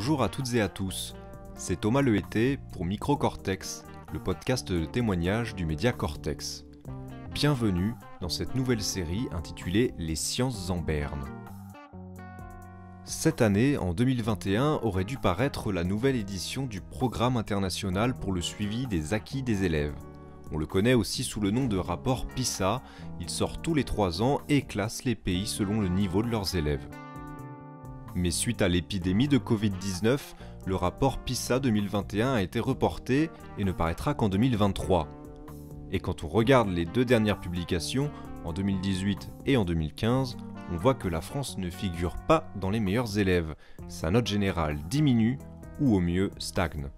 Bonjour à toutes et à tous, c'est Thomas Lehété pour Microcortex, le podcast de témoignage du média Cortex. Bienvenue dans cette nouvelle série intitulée Les sciences en berne. Cette année, en 2021, aurait dû paraître la nouvelle édition du Programme international pour le suivi des acquis des élèves. On le connaît aussi sous le nom de rapport PISA, il sort tous les 3 ans et classe les pays selon le niveau de leurs élèves. Mais suite à l'épidémie de Covid-19, le rapport PISA 2021 a été reporté et ne paraîtra qu'en 2023. Et quand on regarde les 2 dernières publications, en 2018 et en 2015, on voit que la France ne figure pas dans les meilleurs élèves. Sa note générale diminue ou au mieux stagne.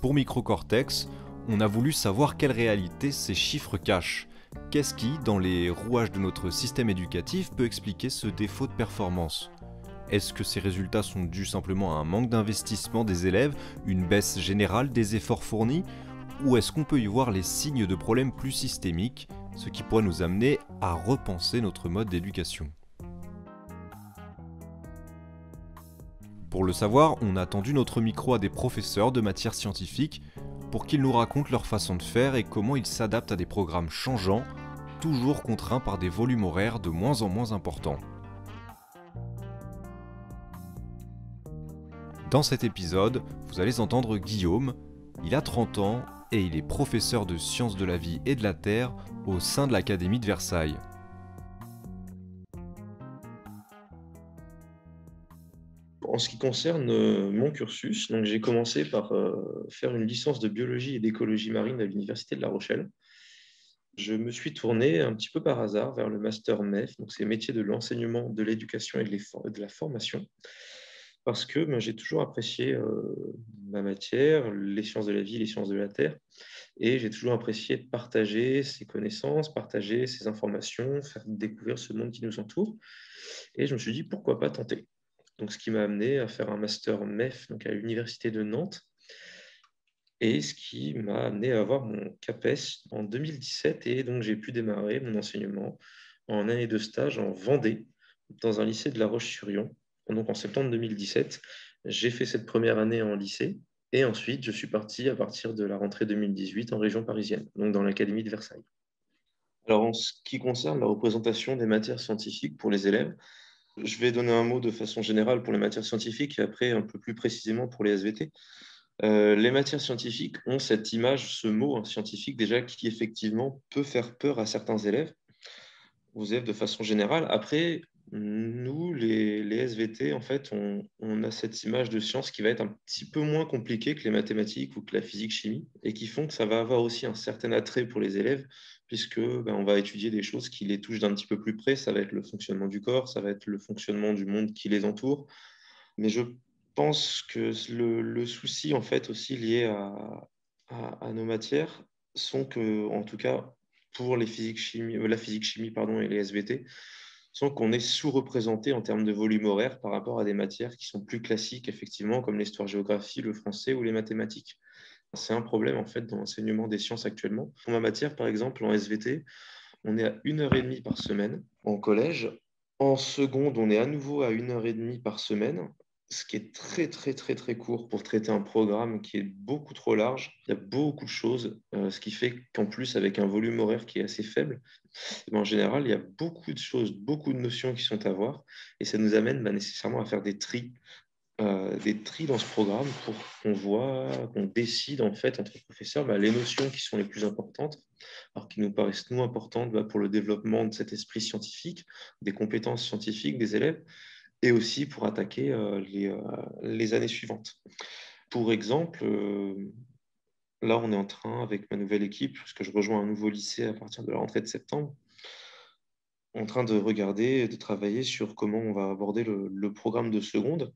Pour Microcortex, on a voulu savoir quelle réalité ces chiffres cachent. Qu'est-ce qui, dans les rouages de notre système éducatif, peut expliquer ce défaut de performance ? Est-ce que ces résultats sont dus simplement à un manque d'investissement des élèves, une baisse générale des efforts fournis ? Ou est-ce qu'on peut y voir les signes de problèmes plus systémiques, ce qui pourrait nous amener à repenser notre mode d'éducation ? Pour le savoir, on a tendu notre micro à des professeurs de matières scientifiques pour qu'ils nous racontent leur façon de faire et comment ils s'adaptent à des programmes changeants, toujours contraints par des volumes horaires de moins en moins importants. Dans cet épisode, vous allez entendre Guillaume. Il a 30 ans et il est professeur de sciences de la vie et de la terre au sein de l'Académie de Versailles. En ce qui concerne mon cursus, donc j'ai commencé par faire une licence de biologie et d'écologie marine à l'Université de La Rochelle. Je me suis tourné un petit peu par hasard vers le master MEF, donc c'est métier de l'enseignement, de l'éducation et de la formation, parce que j'ai toujours apprécié ma matière, les sciences de la vie, les sciences de la terre, et j'ai toujours apprécié de partager ces connaissances, partager ces informations, faire découvrir ce monde qui nous entoure. Et je me suis dit, pourquoi pas tenter ? Donc, ce qui m'a amené à faire un master MEF donc à l'Université de Nantes et ce qui m'a amené à avoir mon CAPES en 2017. Et donc, j'ai pu démarrer mon enseignement en année de stage en Vendée, dans un lycée de La Roche-sur-Yon. Donc, en septembre 2017, j'ai fait cette première année en lycée. Et ensuite, je suis parti à partir de la rentrée 2018 en région parisienne, donc dans l'Académie de Versailles. Alors, en ce qui concerne la représentation des matières scientifiques pour les élèves, je vais donner un mot de façon générale pour les matières scientifiques et après un peu plus précisément pour les SVT. Les matières scientifiques ont cette image, ce mot scientifique déjà qui effectivement peut faire peur à certains élèves, aux élèves de façon générale. Après, nous, les SVT, en fait, on a cette image de science qui va être un petit peu moins compliquée que les mathématiques ou que la physique-chimie et qui font que ça va avoir aussi un certain attrait pour les élèves puisque on va étudier des choses qui les touchent d'un petit peu plus près. Ça va être le fonctionnement du corps, ça va être le fonctionnement du monde qui les entoure. Mais je pense que le souci, en fait, aussi lié à nos matières sont que, en tout cas, pour les la physique-chimie pardon, et les SVT, sont qu'on est sous-représenté en termes de volume horaire par rapport à des matières qui sont plus classiques, effectivement, comme l'histoire-géographie, le français ou les mathématiques. C'est un problème, en fait, dans l'enseignement des sciences actuellement. Pour ma matière, par exemple, en SVT, on est à 1h30 par semaine en collège. En seconde, on est à nouveau à 1h30 par semaine, ce qui est très, très, très, très court pour traiter un programme qui est beaucoup trop large. Il y a beaucoup de choses, ce qui fait qu'en plus, avec un volume horaire qui est assez faible, en général, il y a beaucoup de choses, beaucoup de notions qui sont à voir, et ça nous amène nécessairement à faire des tris dans ce programme pour qu'on décide en fait entre professeurs les notions qui sont les plus importantes, alors qui nous paraissent nous importantes pour le développement de cet esprit scientifique, des compétences scientifiques des élèves, et aussi pour attaquer les années suivantes. Pour exemple, là on est en train, avec ma nouvelle équipe, parce que je rejoins un nouveau lycée à partir de la rentrée de septembre, en train de regarder, de travailler sur comment on va aborder le programme de seconde.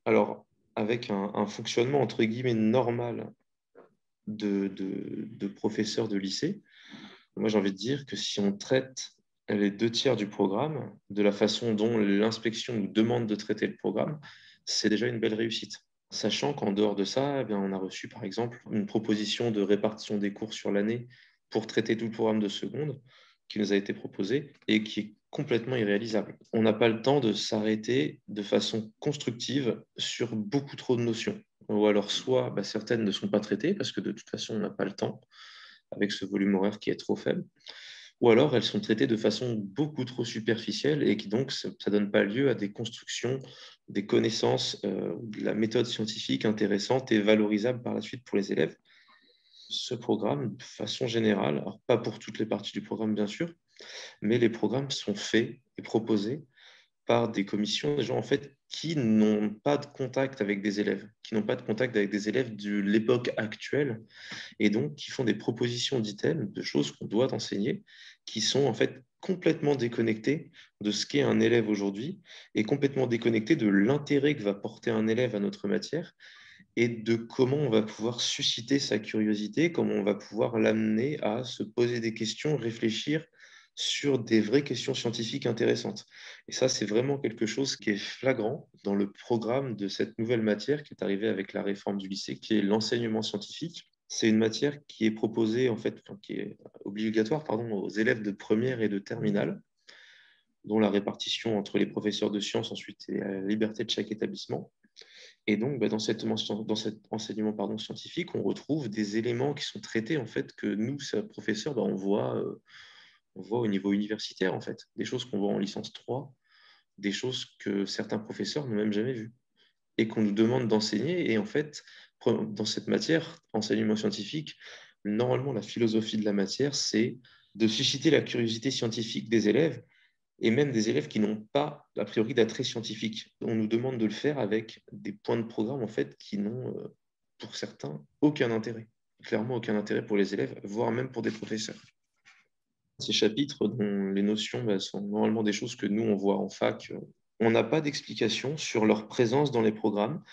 Alors, avec un fonctionnement entre guillemets normal de professeurs de lycée, moi j'ai envie de dire que si on traite les 2 tiers du programme de la façon dont l'inspection nous demande de traiter le programme, c'est déjà une belle réussite. Sachant qu'en dehors de ça, on a reçu par exemple une proposition de répartition des cours sur l'année pour traiter tout le programme de seconde, qui nous a été proposé et qui est complètement irréalisable. On n'a pas le temps de s'arrêter de façon constructive sur beaucoup trop de notions. Ou alors soit certaines ne sont pas traitées parce que de toute façon on n'a pas le temps avec ce volume horaire qui est trop faible, ou alors elles sont traitées de façon beaucoup trop superficielle et qui donc ça ne donne pas lieu à des constructions, des connaissances, de la méthode scientifique intéressante et valorisable par la suite pour les élèves. Ce programme, de façon générale, alors pas pour toutes les parties du programme bien sûr, mais les programmes sont faits et proposés par des commissions, des gens en fait qui n'ont pas de contact avec des élèves, qui n'ont pas de contact avec des élèves de l'époque actuelle, et donc qui font des propositions d'items, de choses qu'on doit enseigner, qui sont en fait complètement déconnectées de ce qu'est un élève aujourd'hui et complètement déconnectées de l'intérêt que va porter un élève à notre matière et de comment on va pouvoir susciter sa curiosité, comment on va pouvoir l'amener à se poser des questions, réfléchir sur des vraies questions scientifiques intéressantes. Et ça, c'est vraiment quelque chose qui est flagrant dans le programme de cette nouvelle matière qui est arrivée avec la réforme du lycée, qui est l'enseignement scientifique. C'est une matière qui est proposée, en fait, enfin, qui est obligatoire, pardon, aux élèves de première et de terminale, dont la répartition entre les professeurs de sciences ensuite est à la liberté de chaque établissement. Et donc, dans cet enseignement scientifique, on retrouve des éléments qui sont traités, en fait, que nous, professeurs, on voit au niveau universitaire, en fait, des choses qu'on voit en licence 3, des choses que certains professeurs n'ont même jamais vues et qu'on nous demande d'enseigner. Et en fait, dans cette matière, enseignement scientifique, normalement, la philosophie de la matière, c'est de susciter la curiosité scientifique des élèves et même des élèves qui n'ont pas, a priori, d'attrait scientifique. On nous demande de le faire avec des points de programme, en fait, qui n'ont, pour certains, aucun intérêt. Clairement, aucun intérêt pour les élèves, voire même pour des professeurs. Ces chapitres dont les notions sont normalement des choses que nous, on voit en fac, on n'a pas d'explication sur leur présence dans les programmes.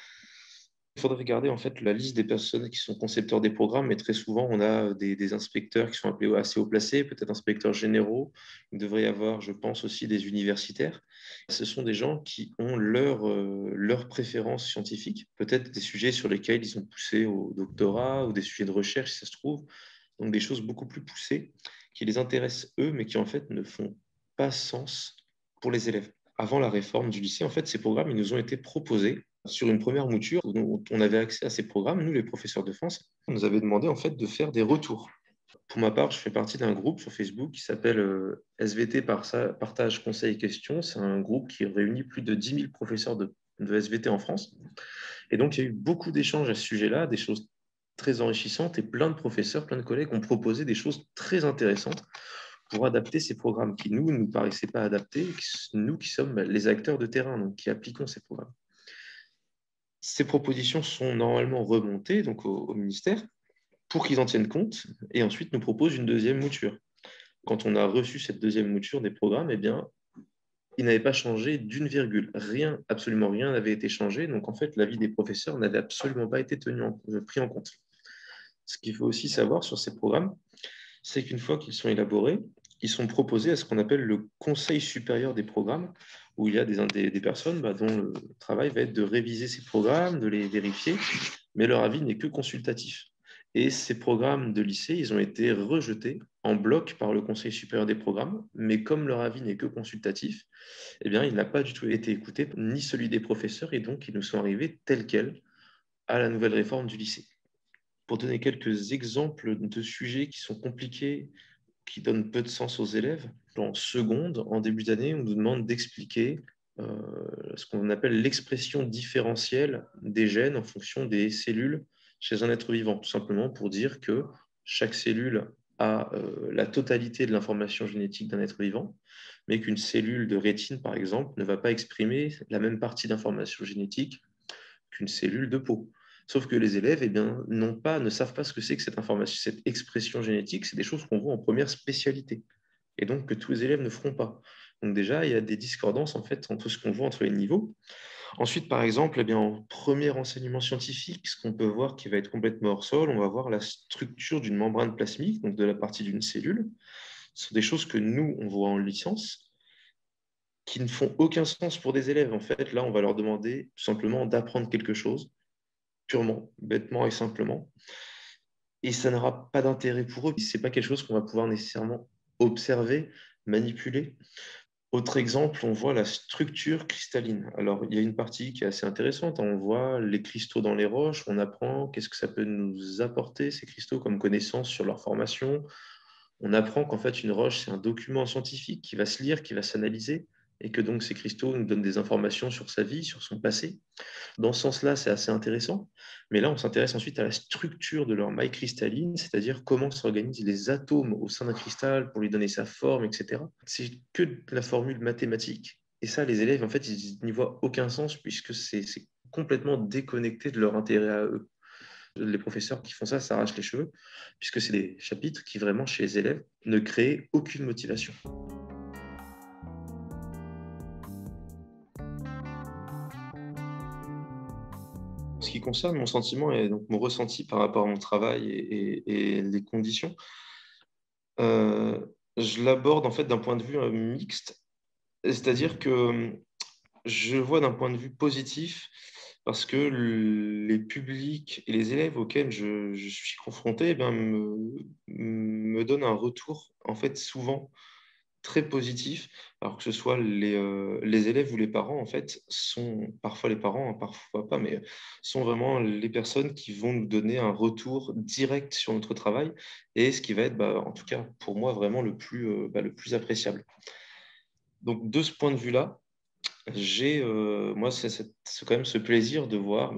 Il faudrait regarder en fait la liste des personnes qui sont concepteurs des programmes, mais très souvent on a des inspecteurs qui sont appelés assez haut placés, peut-être inspecteurs généraux. Il devrait y avoir, je pense, aussi des universitaires. Ce sont des gens qui ont leur préférence scientifique, peut-être des sujets sur lesquels ils ont poussé au doctorat ou des sujets de recherche si ça se trouve, donc des choses beaucoup plus poussées qui les intéressent eux, mais qui en fait ne font pas sens pour les élèves. Avant la réforme du lycée, en fait, ces programmes, ils nous ont été proposés sur une première mouture. On avait accès à ces programmes. Nous, les professeurs de France, on nous avait demandé en fait de faire des retours. Pour ma part, je fais partie d'un groupe sur Facebook qui s'appelle SVT Partage Conseil Questions. C'est un groupe qui réunit plus de 10 000 professeurs de SVT en France. Et donc, il y a eu beaucoup d'échanges à ce sujet-là, des choses très enrichissantes et plein de professeurs, plein de collègues ont proposé des choses très intéressantes pour adapter ces programmes qui, nous, ne nous paraissaient pas adaptés, nous qui sommes les acteurs de terrain, donc qui appliquons ces programmes. Ces propositions sont normalement remontées donc au ministère pour qu'ils en tiennent compte et ensuite nous proposent une deuxième mouture. Quand on a reçu cette deuxième mouture des programmes, eh bien, ils n'avaient pas changé d'une virgule. Rien, absolument rien n'avait été changé. Donc, en fait, l'avis des professeurs n'avait absolument pas été pris en compte. Ce qu'il faut aussi savoir sur ces programmes, c'est qu'une fois qu'ils sont élaborés, ils sont proposés à ce qu'on appelle le Conseil supérieur des programmes, où il y a des personnes dont le travail va être de réviser ces programmes, de les vérifier, mais leur avis n'est que consultatif. Et ces programmes de lycée, ils ont été rejetés en bloc par le Conseil supérieur des programmes, mais comme leur avis n'est que consultatif, eh bien, il n'a pas du tout été écouté, ni celui des professeurs, et donc ils nous sont arrivés tels quels à la nouvelle réforme du lycée. Pour donner quelques exemples de sujets qui sont compliqués, qui donnent peu de sens aux élèves, en seconde, en début d'année, on nous demande d'expliquer ce qu'on appelle l'expression différentielle des gènes en fonction des cellules chez un être vivant, tout simplement pour dire que chaque cellule a la totalité de l'information génétique d'un être vivant, mais qu'une cellule de rétine, par exemple, ne va pas exprimer la même partie d'information génétique qu'une cellule de peau. Sauf que les élèves ne savent pas ce que c'est que cette information, cette expression génétique. C'est des choses qu'on voit en première spécialité. Et donc que tous les élèves ne feront pas. Donc déjà, il y a des discordances en fait entre ce qu'on voit entre les niveaux. Ensuite, par exemple, en premier enseignement scientifique, ce qu'on peut voir qui va être complètement hors sol, on va voir la structure d'une membrane plasmique, donc de la partie d'une cellule. Ce sont des choses que nous, on voit en licence, qui ne font aucun sens pour des élèves. En fait, là, on va leur demander tout simplement d'apprendre quelque chose purement, bêtement et simplement. Et ça n'aura pas d'intérêt pour eux. Ce n'est pas quelque chose qu'on va pouvoir nécessairement observer, manipuler. Autre exemple, on voit la structure cristalline. Alors, il y a une partie qui est assez intéressante. On voit les cristaux dans les roches, on apprend qu'est-ce que ça peut nous apporter, ces cristaux, comme connaissance sur leur formation. On apprend qu'en fait, une roche, c'est un document scientifique qui va se lire, qui va s'analyser, et que donc ces cristaux nous donnent des informations sur sa vie, sur son passé. Dans ce sens-là, c'est assez intéressant. Mais là, on s'intéresse ensuite à la structure de leur maille cristalline, c'est-à-dire comment s'organisent les atomes au sein d'un cristal pour lui donner sa forme, etc. C'est que de la formule mathématique. Et ça, les élèves, en fait, ils n'y voient aucun sens puisque c'est complètement déconnecté de leur intérêt à eux. Les professeurs qui font ça s'arrachent les cheveux, puisque c'est des chapitres qui, vraiment, chez les élèves, ne créent aucune motivation. En ce qui concerne mon sentiment et donc mon ressenti par rapport à mon travail et les conditions, euh, je l'aborde en fait d'un point de vue mixte, c'est-à-dire que je vois d'un point de vue positif parce que les publics et les élèves auxquels je suis confronté me donnent un retour en fait souvent très positif, alors que ce soit les élèves ou les parents, en fait, sont parfois les parents, hein, parfois pas, mais sont vraiment les personnes qui vont nous donner un retour direct sur notre travail et ce qui va être, en tout cas pour moi, vraiment le plus appréciable. Donc, de ce point de vue-là, moi, c'est quand même ce plaisir de voir,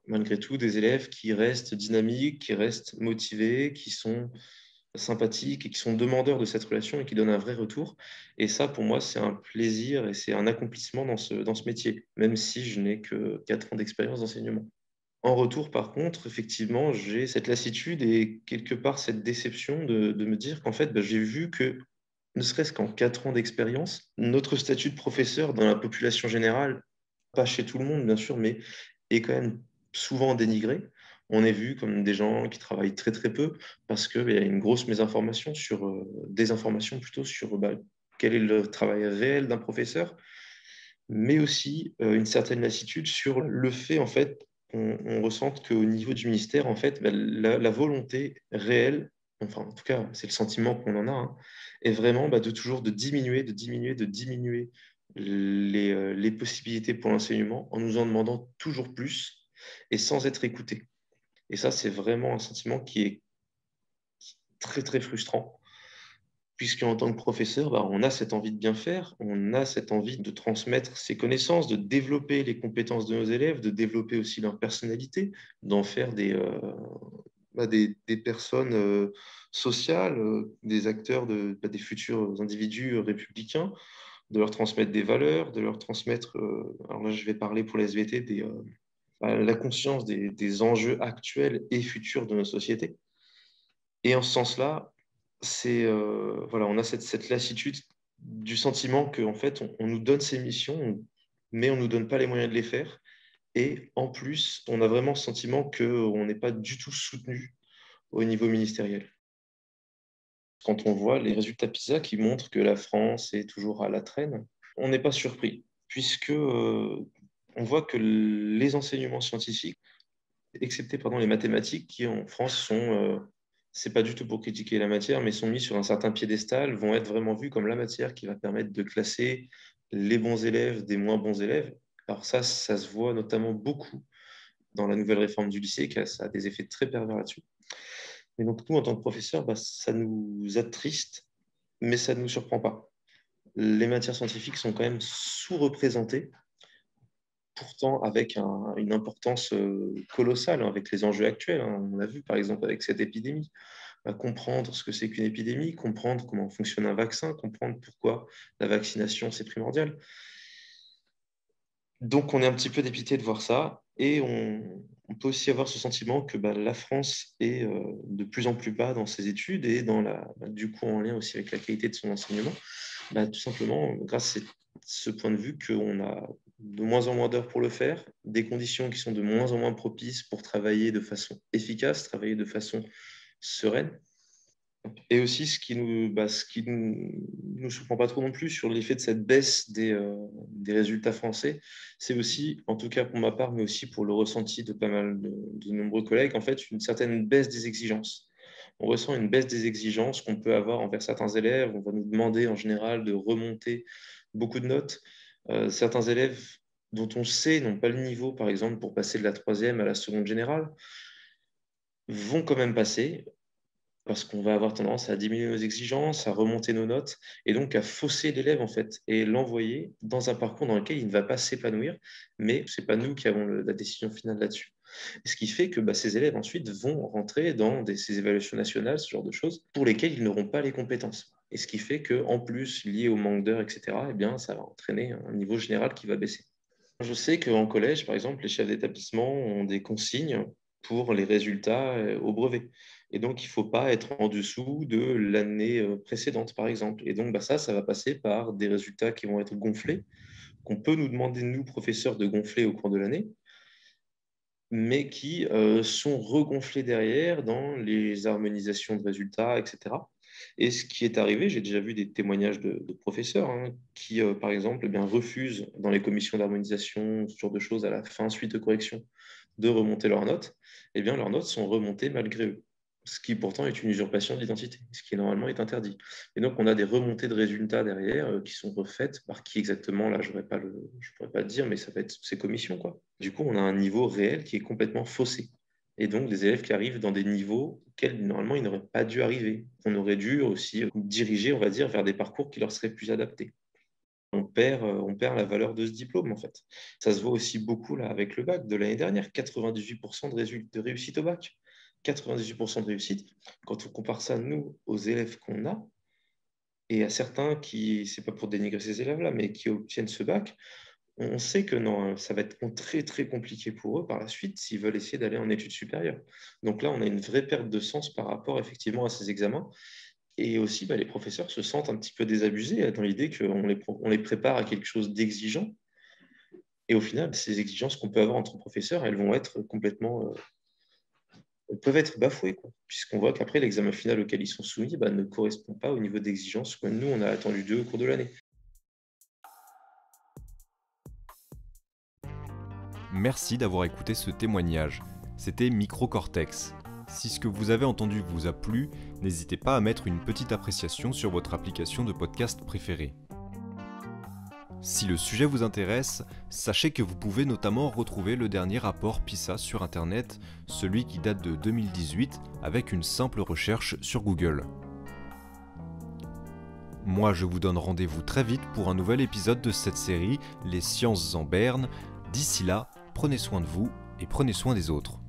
malgré tout, des élèves qui restent dynamiques, qui restent motivés, qui sont sympathiques et qui sont demandeurs de cette relation et qui donnent un vrai retour. Et ça, pour moi, c'est un plaisir et c'est un accomplissement dans ce métier, même si je n'ai que 4 ans d'expérience d'enseignement. En retour, par contre, effectivement, j'ai cette lassitude et quelque part cette déception de me dire qu'en fait, j'ai vu que, ne serait-ce qu'en 4 ans d'expérience, notre statut de professeur dans la population générale, pas chez tout le monde, bien sûr, mais est quand même souvent dénigré. On est vu comme des gens qui travaillent très très peu parce qu'il y a une grosse mésinformation désinformation plutôt sur quel est le travail réel d'un professeur, mais aussi une certaine lassitude sur le fait en fait on ressente qu'au niveau du ministère en fait la volonté réelle, enfin en tout cas c'est le sentiment qu'on en a, hein, est vraiment de toujours de diminuer, de diminuer, de diminuer les possibilités pour l'enseignement en nous en demandant toujours plus et sans être écouté. Et ça, c'est vraiment un sentiment qui est très, très frustrant, puisqu'en tant que professeur, on a cette envie de bien faire, on a cette envie de transmettre ses connaissances, de développer les compétences de nos élèves, de développer aussi leur personnalité, d'en faire des personnes sociales, des acteurs, des futurs individus républicains, de leur transmettre des valeurs, de leur transmettre, alors là je vais parler pour la SVT, la conscience des enjeux actuels et futurs de nos sociétés. Et en ce sens-là, voilà, on a cette lassitude du sentiment qu'en fait, on nous donne ces missions, mais on ne nous donne pas les moyens de les faire. Et en plus, on a vraiment ce sentiment qu'on n'est pas du tout soutenu au niveau ministériel. Quand on voit les résultats PISA qui montrent que la France est toujours à la traîne, on n'est pas surpris, puisque on voit que les enseignements scientifiques, excepté pardon, les mathématiques, qui en France c'est pas du tout pour critiquer la matière, mais sont mis sur un certain piédestal, vont être vraiment vus comme la matière qui va permettre de classer les bons élèves des moins bons élèves. Alors ça se voit notamment beaucoup dans la nouvelle réforme du lycée, ça a des effets très pervers là-dessus. Mais donc nous, en tant que professeurs, ça nous attriste, mais ça ne nous surprend pas. Les matières scientifiques sont quand même sous-représentées, pourtant avec une importance colossale, hein, avec les enjeux actuels, hein. On l'a vu par exemple avec cette épidémie. Comprendre ce que c'est qu'une épidémie, comprendre comment fonctionne un vaccin, comprendre pourquoi la vaccination c'est primordial. Donc on est un petit peu dépité de voir ça et on peut aussi avoir ce sentiment que la France est de plus en plus bas dans ses études et du coup en lien aussi avec la qualité de son enseignement, tout simplement grâce à ce point de vue qu'on a de moins en moins d'heures pour le faire, des conditions qui sont de moins en moins propices pour travailler de façon efficace, travailler de façon sereine. Et aussi, ce qui nous surprend pas trop non plus sur l'effet de cette baisse des résultats français, c'est aussi, en tout cas pour ma part, mais aussi pour le ressenti de pas mal de nombreux collègues, en fait, une certaine baisse des exigences. on ressent une baisse des exigences qu'on peut avoir envers certains élèves. On va nous demander en général de remonter beaucoup de notes. Certains élèves dont on sait n'ont pas le niveau, par exemple, pour passer de la troisième à la seconde générale, vont quand même passer parce qu'on va avoir tendance à diminuer nos exigences, à remonter nos notes, et donc à fausser l'élève, en fait, et l'envoyer dans un parcours dans lequel il ne va pas s'épanouir, mais ce n'est pas nous qui avons la décision finale là-dessus. Ce qui fait que ces élèves, ensuite, vont rentrer dans ces évaluations nationales, ce genre de choses, pour lesquelles ils n'auront pas les compétences. Et ce qui fait qu'en plus, lié au manque d'heures, etc., eh bien, ça va entraîner un niveau général qui va baisser. Je sais qu'en collège, par exemple, les chefs d'établissement ont des consignes pour les résultats au brevet. Et donc, il ne faut pas être en dessous de l'année précédente, par exemple. Et donc, ça va passer par des résultats qui vont être gonflés, qu'on peut nous demander, nous, professeurs, de gonfler au cours de l'année, mais qui sont regonflés derrière dans les harmonisations de résultats, etc. Et ce qui est arrivé, j'ai déjà vu des témoignages de professeurs qui, par exemple, refusent dans les commissions d'harmonisation, ce genre de choses, à la fin, suite de correction, de remonter leurs notes. Eh bien, leurs notes sont remontées malgré eux, ce qui pourtant est une usurpation de l'identité, ce qui normalement est interdit. Et donc, on a des remontées de résultats derrière qui sont refaites par qui exactement, là, je ne pourrais pas le dire, mais ça va être ces commissions, quoi. Du coup, on a un niveau réel qui est complètement faussé. Et donc, des élèves qui arrivent dans des niveaux auxquels, normalement, ils n'auraient pas dû arriver. On aurait dû aussi diriger, on va dire, vers des parcours qui leur seraient plus adaptés. On perd la valeur de ce diplôme, en fait. Ça se voit aussi beaucoup là, avec le bac de l'année dernière, 98% de réussite au bac. 98% de réussite. Quand on compare ça, nous, aux élèves qu'on a, et à certains qui, c'est pas pour dénigrer ces élèves-là, mais qui obtiennent ce bac, on sait que non, ça va être très, très compliqué pour eux par la suite s'ils veulent essayer d'aller en études supérieures. Donc là, on a une vraie perte de sens par rapport effectivement à ces examens. Et aussi, les professeurs se sentent un petit peu désabusés dans l'idée qu'on les prépare à quelque chose d'exigeant. Et au final, ces exigences qu'on peut avoir entre professeurs, elles vont être complètement... peuvent être bafouées, quoi, puisqu'on voit qu'après, l'examen final auquel ils sont soumis ne correspond pas au niveau d'exigence que nous, on a attendu d'eux au cours de l'année. Merci d'avoir écouté ce témoignage. C'était Microcortex. Si ce que vous avez entendu vous a plu, n'hésitez pas à mettre une petite appréciation sur votre application de podcast préférée. Si le sujet vous intéresse, sachez que vous pouvez notamment retrouver le dernier rapport PISA sur Internet, celui qui date de 2018, avec une simple recherche sur Google. Moi, je vous donne rendez-vous très vite pour un nouvel épisode de cette série, Les sciences en berne. D'ici là, prenez soin de vous et prenez soin des autres.